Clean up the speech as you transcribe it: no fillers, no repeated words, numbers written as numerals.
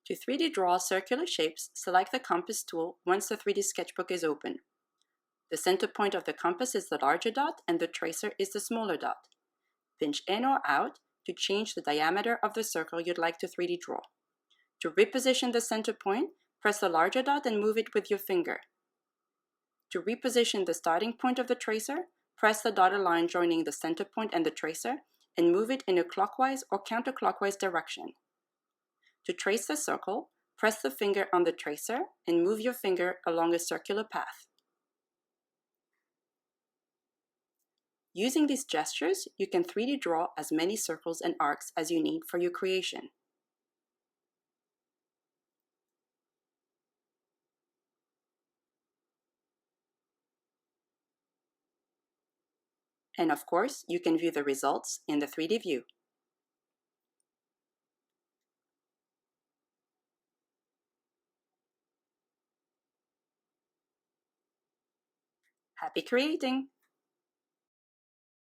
To 3D draw circular shapes, select the compass tool once the 3D sketchbook is open. The center point of the compass is the larger dot and the tracer is the smaller dot. Pinch in or out to change the diameter of the circle you'd like to 3D draw. To reposition the center point, press the larger dot and move it with your finger. To reposition the starting point of the tracer, press the dotted line joining the center point and the tracer and move it in a clockwise or counterclockwise direction. To trace the circle, press the finger on the tracer and move your finger along a circular path. Using these gestures, you can 3D draw as many circles and arcs as you need for your creation. And of course, you can view the results in the 3D view. Happy creating!